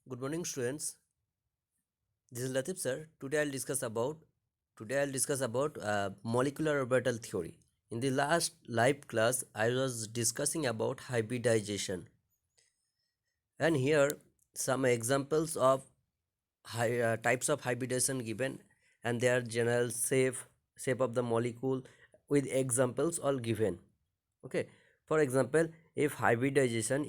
Good morning, students. This is Latif sir. Today I'll discuss about molecular orbital theory. In the last live class, I was discussing about hybridization, and here some examples of types of hybridization given, and their general shape of the molecule with examples all given. Okay. For example, if hybridization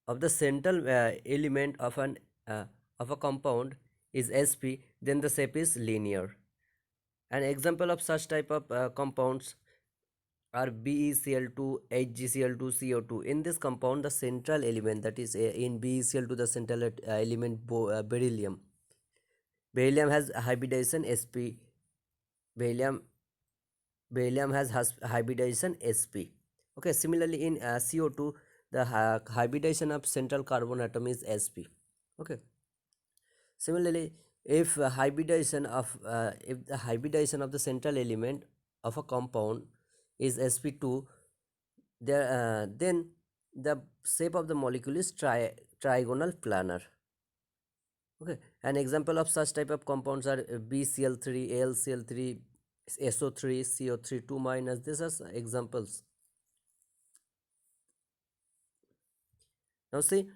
of the central element uh, of a compound is sp, then the shape is linear. An example of such type of compounds are BeCl2, HgCl2, CO2. In this compound, the central element, that is in BeCl2, the central element beryllium. Beryllium has hybridization sp. Beryllium beryllium has hybridization sp. Okay. Similarly, in CO2, the hybridization of central carbon atom is sp. Okay. Similarly, if the hybridization of the central element of a compound is sp2, then the shape of the molecule is trigonal planar. Okay. An example of such type of compounds are BCl3, AlCl3, SO3, CO3 2 minus. These are examples. Now see,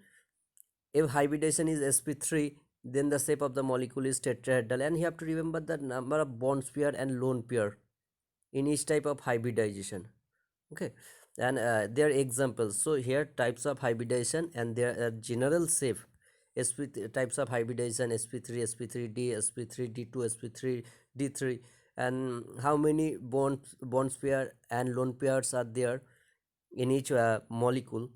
if hybridization is sp3, then the shape of the molecule is tetrahedral, and you have to remember the number of bond pair and lone pair in each type of hybridization. Okay. And there are examples. So here types of hybridization and their general shape. Types of hybridization: sp3, sp3d, sp3d2, sp3d3, and how many bonds pair and lone pairs are there in each molecule,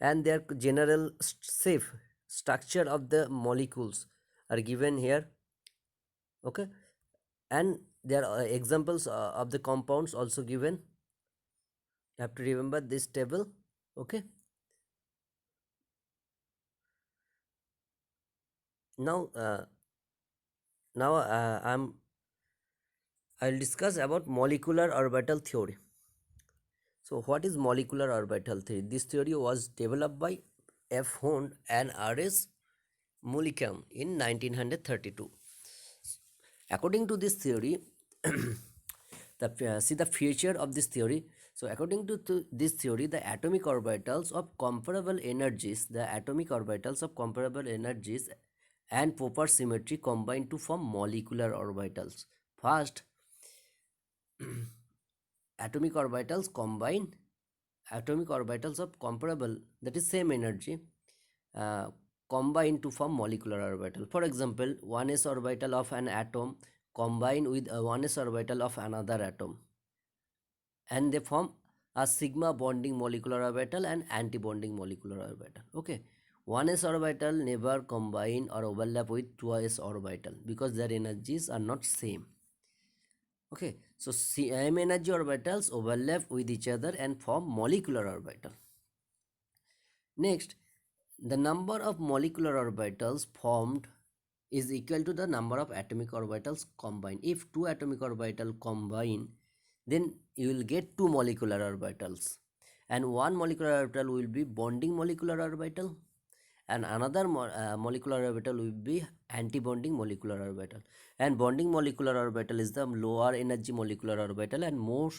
and their general shape, structure of the molecules are given here. Okay. And there are examples of the compounds also given. You have to remember this table. Okay. Now I'll discuss about molecular orbital theory. So what is molecular orbital theory? This theory was developed by F. Hund and R.S. Mulliken in 1932. According to this theory, see the feature of this theory. So according to this theory, the atomic orbitals of comparable energies, and proper symmetry combine to form molecular orbitals. First, atomic orbitals of comparable, that is same energy, uh, combine to form molecular orbital. For example, 1s orbital of an atom combine with a 1s orbital of another atom, and they form a sigma bonding molecular orbital and anti-bonding molecular orbital. Okay. 1s orbital never combine or overlap with 2s orbital because their energies are not same. Okay. So same energy orbitals overlap with each other and form molecular orbital. Next, the number of molecular orbitals formed is equal to the number of atomic orbitals combined. If two atomic orbitals combine, then you will get two molecular orbitals, and one molecular orbital will be bonding molecular orbital, and another molecular orbital will be anti-bonding molecular orbital. And bonding molecular orbital is the lower energy molecular orbital and more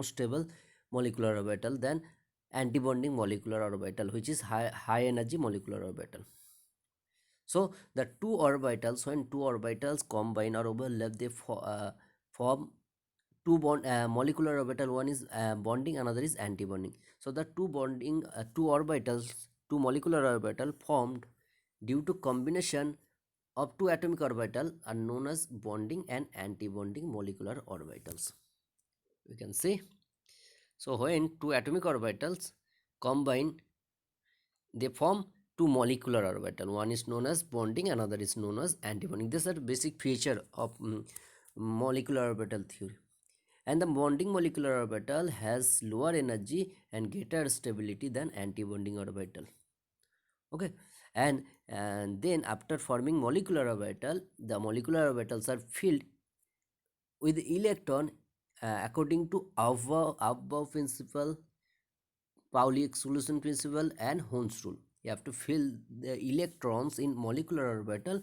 stable molecular orbital than anti-bonding molecular orbital, which is high energy molecular orbital. So the two orbitals, when two orbitals combine or overlap, they form two molecular orbital. One is bonding, another is anti-bonding. So the two molecular orbital formed due to combination of two atomic orbital are known as bonding and anti-bonding molecular orbitals. We can see. So when two atomic orbitals combine, they form two molecular orbital. One is known as bonding, another is known as anti-bonding. These are basic feature of molecular orbital theory. And the bonding molecular orbital has lower energy and greater stability than anti-bonding orbital. Okay. And then after forming molecular orbital, the molecular orbitals are filled with electron according to above principle. Pauli exclusion principle and Hond's rule. You have to fill the electrons in molecular orbital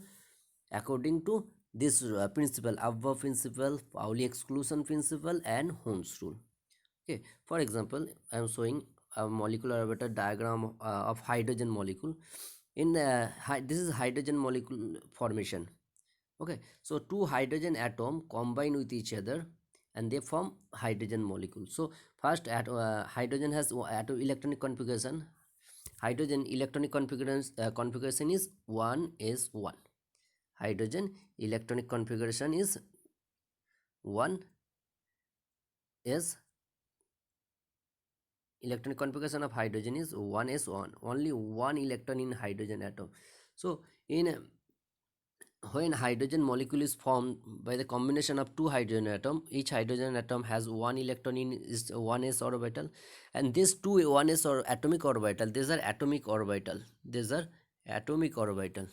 according to this principle, above principle, Pauli exclusion principle and Hond's rule. Okay, for example, I am showing a molecular orbital diagram of hydrogen molecule. In this is hydrogen molecule formation. Okay, so two hydrogen atom combine with each other and they form hydrogen molecule. So first hydrogen has electronic configuration. Hydrogen electronic configuration is 1s1. Hydrogen electronic configuration is 1 s electronic configuration of hydrogen is 1s1, only one electron in hydrogen atom. So in when hydrogen molecule is formed by the combination of two hydrogen atom, each hydrogen atom has one electron in is 1s orbital, and these two 1s or atomic orbital, these are atomic orbital, these are atomic orbital.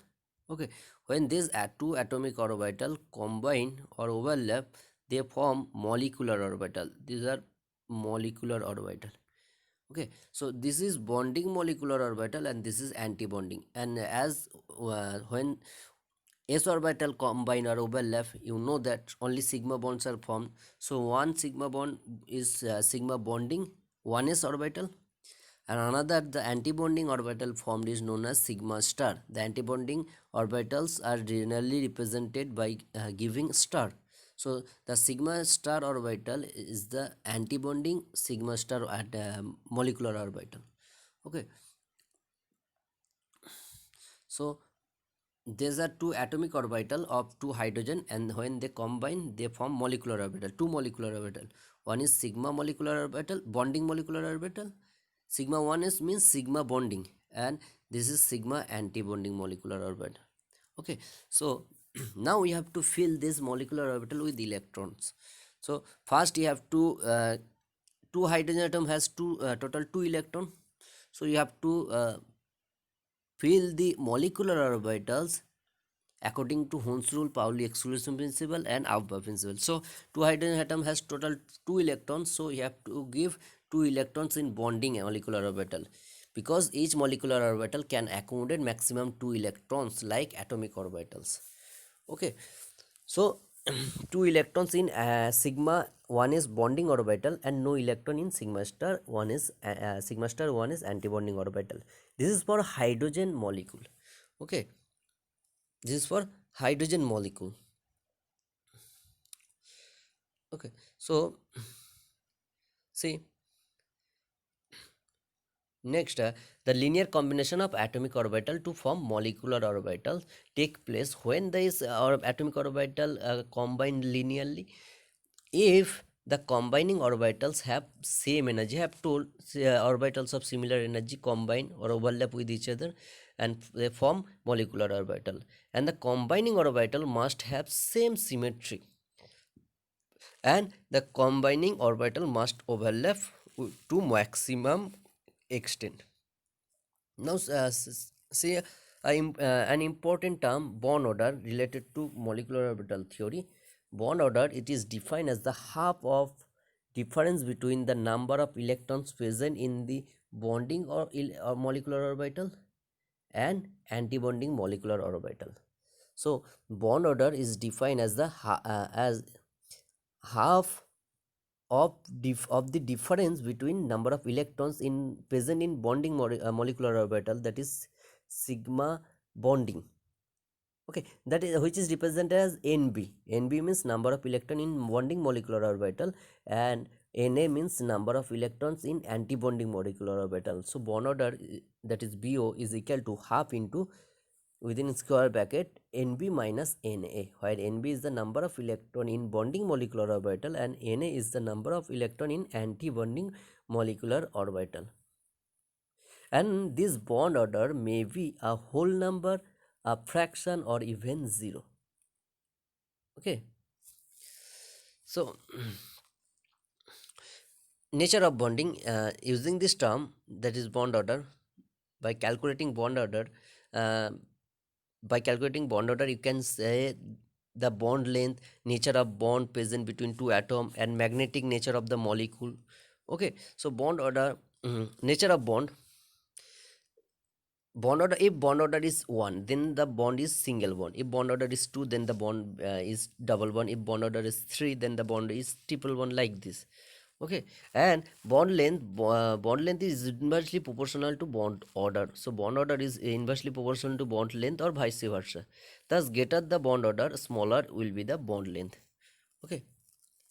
Okay, when these two atomic orbital combine or overlap, they form molecular orbital. These are molecular orbital. Okay, so this is bonding molecular orbital and this is anti-bonding. And as when s orbital combine or overlap, you know that only sigma bonds are formed. So one sigma bond is sigma bonding 1s orbital, and another, the antibonding orbital formed, is known as sigma star. The antibonding orbitals are generally represented by giving star. So the sigma star orbital is the antibonding sigma star at molecular orbital. Okay, so these are two atomic orbital of two hydrogen, and when they combine they form molecular orbital, two molecular orbital. One is sigma molecular orbital, bonding molecular orbital. Sigma 1 is means sigma bonding, and this is sigma anti-bonding molecular orbital. Okay, so now we have to fill this molecular orbital with electrons. So first you have to two hydrogen atom has two total two electron. So you have to fill the molecular orbitals according to Hund's rule, Pauli exclusion principle, and Auber principle. So two hydrogen atom has total two electrons, so you have to give two electrons in bonding molecular orbital, because each molecular orbital can accommodate maximum two electrons like atomic orbitals. Okay, so two electrons in sigma 1 is bonding orbital and no electron in sigma star 1 is sigma star 1 is antibonding orbital. This is for hydrogen molecule. Okay, this is for hydrogen molecule. Okay, so see, next the linear combination of atomic orbital to form molecular orbital take place when this atomic orbital combine linearly. If the combining orbitals have same energy, have two orbitals of similar energy combine or overlap with each other and they form molecular orbital, and the combining orbital must have same symmetry, and the combining orbital must overlap to maximum extent. Now say an important term, bond order, related to molecular orbital theory. Bond order, it is defined as the half of difference between the number of electrons present in the bonding or molecular orbital and antibonding molecular orbital. So bond order is defined as the as half of the difference between number of electrons in present in bonding molecular orbital, that is sigma bonding. Okay, that is which is represented as nb. Nb means number of electron in bonding molecular orbital, and Na means number of electrons in anti-bonding molecular orbital. So bond order, that is bo, is equal to half into within square bracket nb minus na, where nb is the number of electron in bonding molecular orbital and na is the number of electron in anti-bonding molecular orbital. And this bond order may be a whole number, a fraction, or even zero. Okay, so nature of bonding, using this term, that is bond order, by calculating bond order, uh, you can say the bond length, nature of bond present between two atom, and magnetic nature of the molecule. Okay, so bond order Nature of bond order. If bond order is 1, then the bond is single bond. If bond order is 2, then the bond is double bond. If bond order is 3, then the bond is triple bond, like this. Okay. And bond length is inversely proportional to bond order. So bond order is inversely proportional to bond length, or vice versa. Thus greater the bond order, smaller will be the bond length. Okay.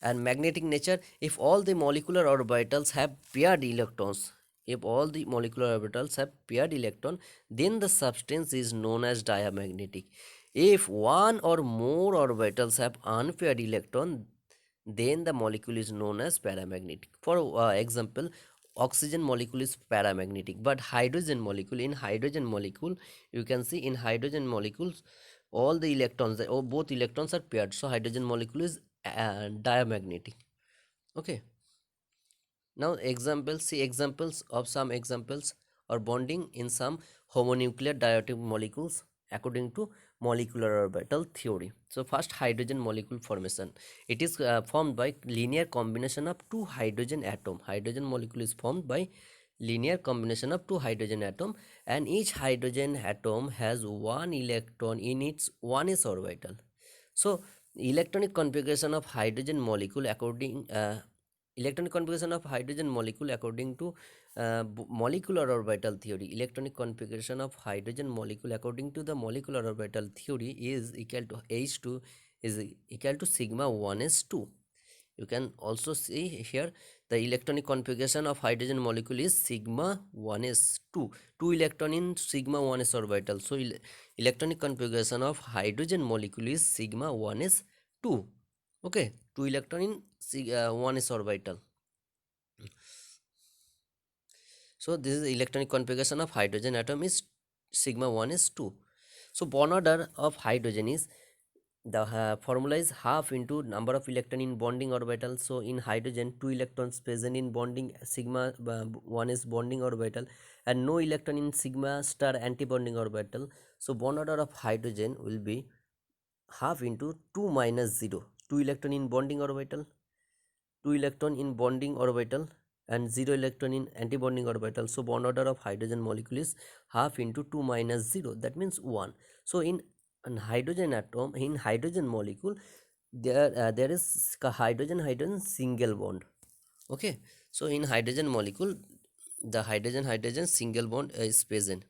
And magnetic nature, if all the molecular orbitals have paired electrons, if all the molecular orbitals have paired electron, then the substance is known as diamagnetic. If one or more orbitals have unpaired electron, then the molecule is known as paramagnetic. For example, oxygen molecule is paramagnetic, but hydrogen molecule, you can see in hydrogen molecules all the electrons, or both electrons are paired, so hydrogen molecule is diamagnetic. Okay. Now examples, see examples of some examples or bonding in some homonuclear diatomic molecules according to molecular orbital theory. So first, hydrogen molecule formation. It is formed by linear combination of two hydrogen atom. Hydrogen molecule is formed by linear combination of two hydrogen atom, and each hydrogen atom has one electron in its 1s orbital. So electronic configuration of hydrogen molecule according electronic configuration of hydrogen molecule according to molecular orbital theory. Electronic configuration of hydrogen molecule according to the molecular orbital theory is equal to H2 is equal to sigma 1s2. You can also see here the electronic configuration of hydrogen molecule is sigma 1s2, 2 electron in sigma 1s orbital. So electronic configuration of hydrogen molecule is sigma 1s2. Okay, 2 electron in 1s orbital. So this is the electronic configuration of hydrogen atom is sigma 1s2. So bond order of hydrogen is, the formula is half into number of electron in bonding orbital. So in hydrogen, 2 electrons present in bonding sigma 1 is bonding orbital, and no electron in sigma star anti-bonding orbital. So bond order of hydrogen will be half into 2 minus 0, 2 electron in bonding orbital, 2 electron in bonding orbital, and 0 electron in antibonding orbital. So bond order of hydrogen molecule is half into 2 minus 0, that means 1. So in hydrogen atom, in hydrogen molecule, there is hydrogen single bond. Okay. So in hydrogen molecule, the hydrogen single bond is present,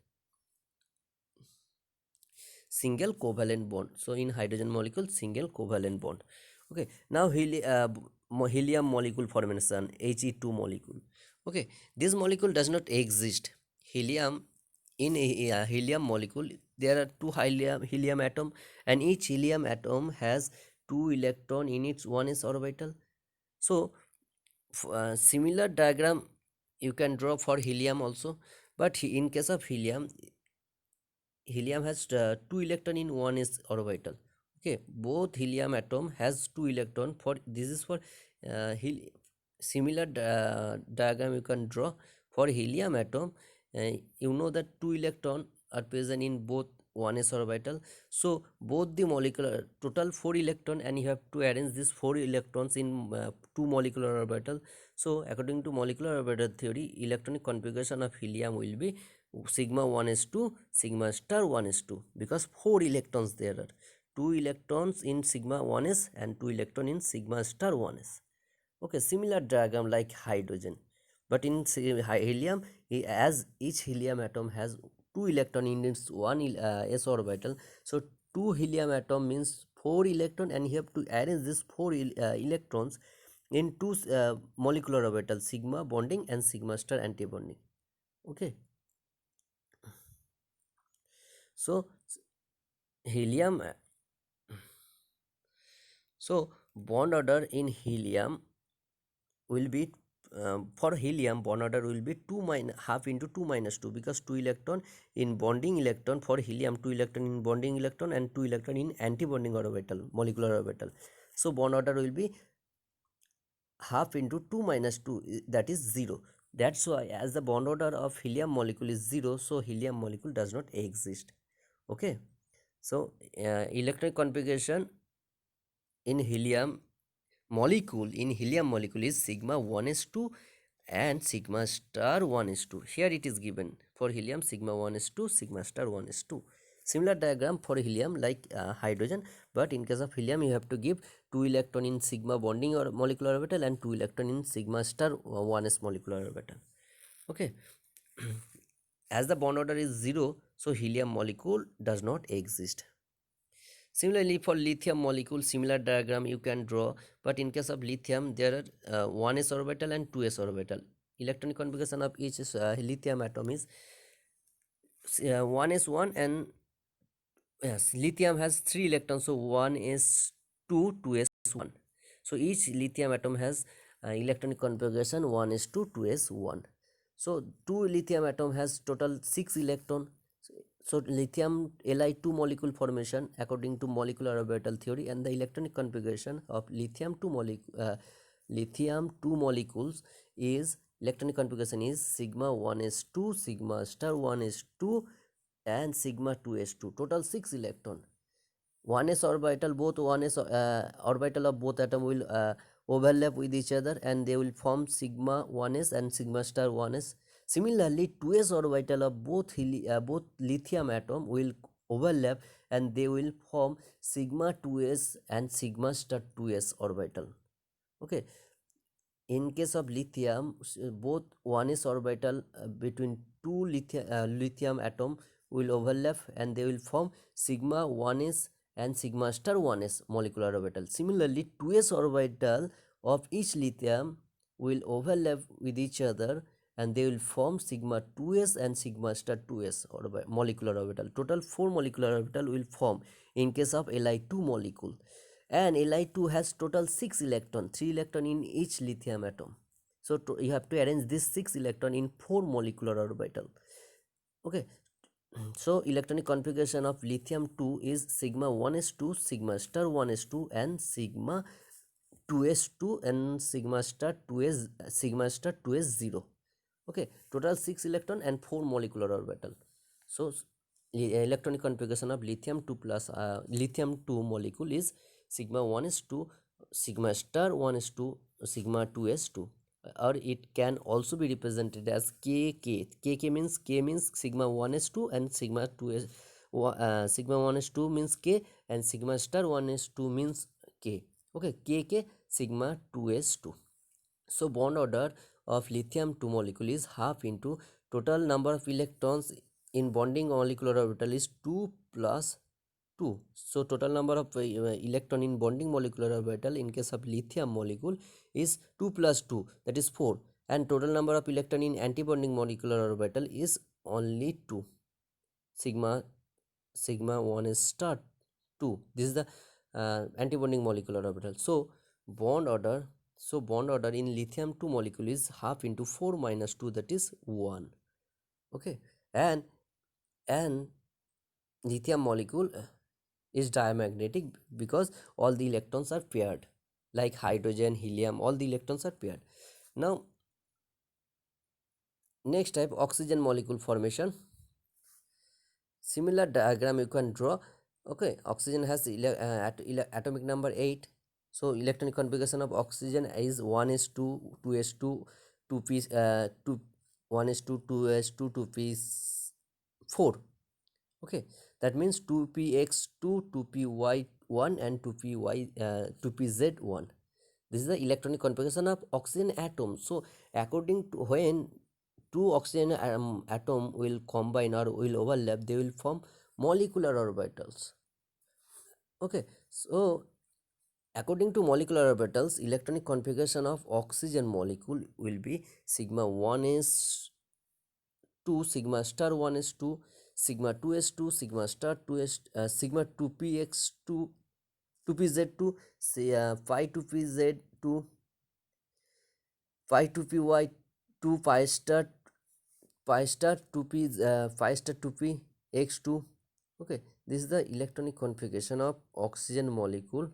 single covalent bond. So in hydrogen molecule, single covalent bond. Okay. Now helium molecule formation, He2 molecule. Okay, this molecule does not exist. Helium, in a helium molecule, there are two helium atom, and each helium atom has two electron in its 1s orbital. So similar diagram you can draw for helium also, but in case of helium has two electron in 1s orbital. Okay, both helium atom has two electron. For this is for similar diagram you can draw for helium atom. You know that two electron are present in both 1s orbital. So both the molecular total 4 electron, and you have to arrange these 4 electrons in two molecular orbital. So according to molecular orbital theory, electronic configuration of helium will be sigma 1s2 sigma star 1s2, because 4 electrons there are, 2 electrons in sigma 1s and 2 electron in sigma star 1s. Okay, similar diagram like hydrogen, but in helium, as each helium atom has 2 electron in its 1 s orbital. So 2 helium atom means 4 electron, and you have to arrange these 4 electrons in two molecular orbital, sigma bonding and sigma star anti-bonding. Okay. So helium, so bond order in helium will be for helium, bond order will be 2 minus half into 2 minus 2, because 2 electron in bonding electron for helium, 2 electron in bonding electron, and 2 electron in anti-bonding orbital, molecular orbital. So bond order will be half into 2 minus 2, that is 0. That's why, as the bond order of helium molecule is 0, so helium molecule does not exist. Okay. So electronic configuration in helium molecule is sigma 1s2, and sigma star 1 is 2. Here it is given for helium sigma 1 is 2, sigma star 1 is 2. Similar diagram for helium like hydrogen, but in case of helium you have to give 2 electron in sigma bonding or molecular orbital and 2 electron in sigma star 1s molecular orbital. Okay. As the bond order is 0, so helium molecule does not exist. Similarly, for lithium molecule, similar diagram you can draw, but in case of lithium, there are 1s orbital and 2s orbital. Electronic configuration of each lithium atom is 1s1 and yes, lithium has 3 electrons, so 1s2, 2s1. So each lithium atom has electronic configuration 1s2, 2s1. So two lithium atom has total 6 electron. So lithium Li2 molecule formation according to molecular orbital theory, and the electronic configuration of lithium 2 molecules is electronic configuration is sigma 1s2, sigma star 1s2 and sigma 2s2, total 6 electron. 1s orbital, both 1s orbital of both atom will overlap with each other and they will form sigma 1s and sigma star 1s. Similarly, 2s orbital of both lithium atom will overlap and they will form sigma 2s and sigma star 2s orbital. Okay. In case of lithium, both 1s orbital between two lithium atom will overlap and they will form sigma 1s and sigma star 1s molecular orbital. Similarly, 2s orbital of each lithium will overlap with each other and they will form sigma 2s and sigma star 2s molecular orbital. Total 4 molecular orbital will form in case of Li2 molecule, and Li2 has total 6 electron, 3 electron in each lithium atom. So you have to arrange this 6 electron in 4 molecular orbital. Okay. So electronic configuration of lithium 2 is sigma 1s2, sigma star 1s2 and sigma 2s2 and sigma star 2s 0. Okay, total 6 electron and 4 molecular orbital. So electronic configuration of lithium 2 plus lithium 2 molecule is sigma 1 is 2, sigma star 1 is 2, sigma 2 is 2, or it can also be represented as kk. K means sigma 1 is 2 and sigma 2 is sigma 1 is 2 means k and sigma star 1 is 2 means k. Okay, kk sigma 2 is 2. So bond order of lithium 2 molecule is half into total number of electrons in bonding molecular orbital is 2 plus 2. So total number of electron in bonding molecular orbital in case of lithium molecule is 2 plus 2, that is 4, and total number of electron in antibonding molecular orbital is only 2. Sigma 1 is star 2. This is the antibonding molecular orbital. So bond order in lithium 2 molecule is half into 4 minus 2, that is 1. Okay, and lithium molecule is diamagnetic because all the electrons are paired, like hydrogen, helium, all the electrons are paired. Now next type, oxygen molecule formation. Similar diagram you can draw. Okay, oxygen has atomic number 8. So electronic configuration of oxygen is 1s2, 2s2, 2p 2 1s2, 2s2, 2p4. Okay, that means 2px2, 2py1 and 2pz1. This is the electronic configuration of oxygen atom. So according to when two oxygen atom will combine or will overlap, they will form molecular orbitals. Okay, so according to molecular orbitals, electronic configuration of oxygen molecule will be sigma 1 is 2, sigma star 1 is 2, sigma 2 is 2, sigma star 2 is sigma 2px2, 2pz2, phi 2pz2, phi 2py2, pi star 2p pi star 2p x2. Okay, this is the electronic configuration of oxygen molecule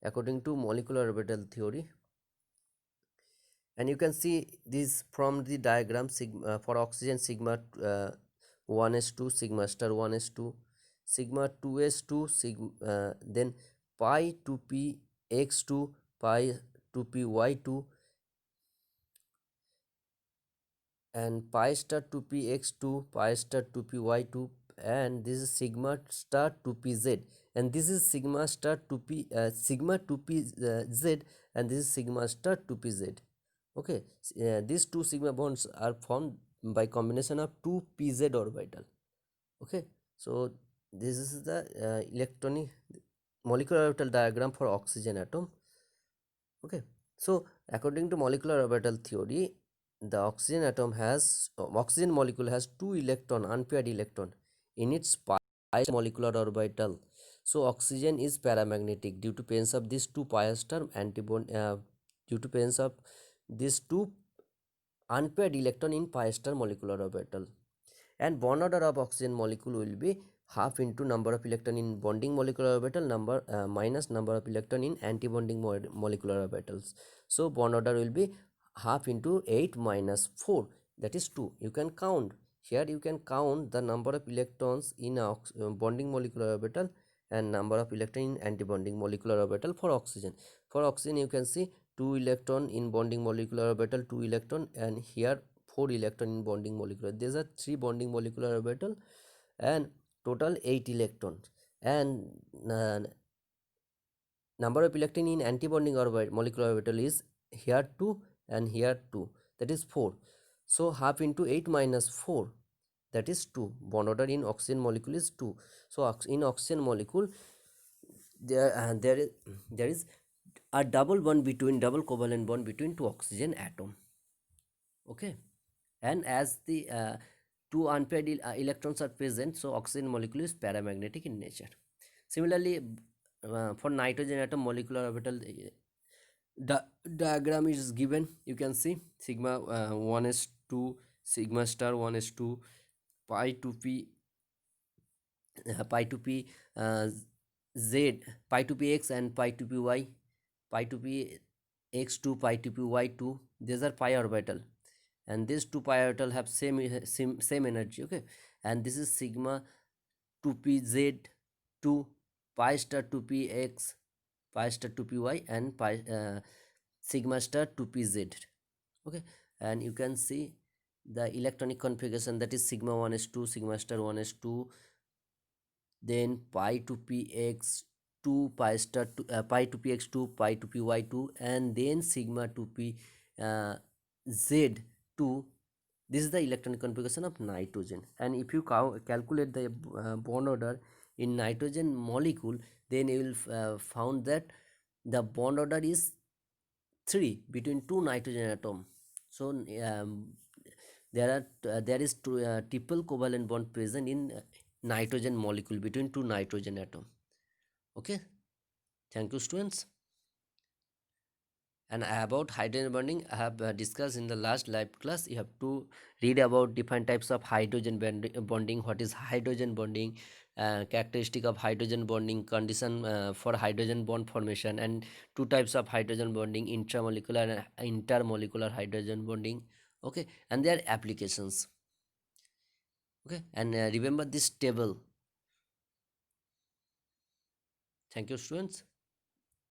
according to molecular orbital theory, and you can see this from the diagram. Sigma for oxygen, sigma 1s2, sigma star 1s2, sigma 2s2, sigma then pi 2p x2, pi 2p y2, and pi star 2px2, pi star 2py2, and this is sigma star 2pz, and this is sigma star 2p sigma 2pz, and this is sigma star 2pz. Okay, these two sigma bonds are formed by combination of two pz orbital. Okay, so this is the electronic molecular orbital diagram for oxygen atom. Okay, so according to molecular orbital theory, the oxygen atom has oxygen molecule has two electron, unpaired electron in its pi molecular orbital. So oxygen is paramagnetic due to presence of these two pi star antibond due to presence of these two unpaired electron in pi star molecular orbital. And bond order of oxygen molecule will be half into number of electron in bonding molecular orbital number minus number of electron in anti-bonding molecular orbitals. So bond order will be half into 8 minus 4, that is 2. You can count here, you can count the number of electrons in a bonding molecular orbital and number of electron in anti-bonding molecular orbital for oxygen. For oxygen you can see 2 electron in bonding molecular orbital, 2 electron, and here 4 electron in bonding molecular. These are 3 bonding molecular orbital and total 8 electrons, and number of electron in anti-bonding molecular orbital is here 2 and here 2, that is 4. So half into 8 minus 4, that is 2. Bond order in oxygen molecule is 2. So in oxygen molecule there is a double covalent bond between two oxygen atom. Okay, and as the two unpaired electrons are present, so oxygen molecule is paramagnetic in nature. Similarly, for nitrogen atom molecular orbital diagram is given. You can see sigma 1s2, sigma star 1s2, pi 2p, pi 2p z, pi 2px and pi 2py, pi 2p x2, pi 2py2. These are pi orbital, and these two pi orbital have same energy. Okay, and this is sigma 2pz, 2 pi star 2px, pi star 2py, and pi sigma star 2pz. Okay, and you can see the electronic configuration, that is sigma 1s2, sigma star 1s2, then pi 2px 2, pi star 2, pi 2px2, pi 2py2, and then sigma 2p z2. This is the electronic configuration of nitrogen, and if you calculate the bond order in nitrogen molecule, then you will found that the bond order is 3 between two nitrogen atom. So there is triple covalent bond present in nitrogen molecule between two nitrogen atom. Okay, thank you students. And about hydrogen bonding I have discussed in the last live class. You have to read about different types of hydrogen bonding, what is hydrogen bonding, characteristic of hydrogen bonding, condition for hydrogen bond formation, and two types of hydrogen bonding, intramolecular and intermolecular hydrogen bonding. Okay, and their applications. Okay, and remember this table. Thank you students.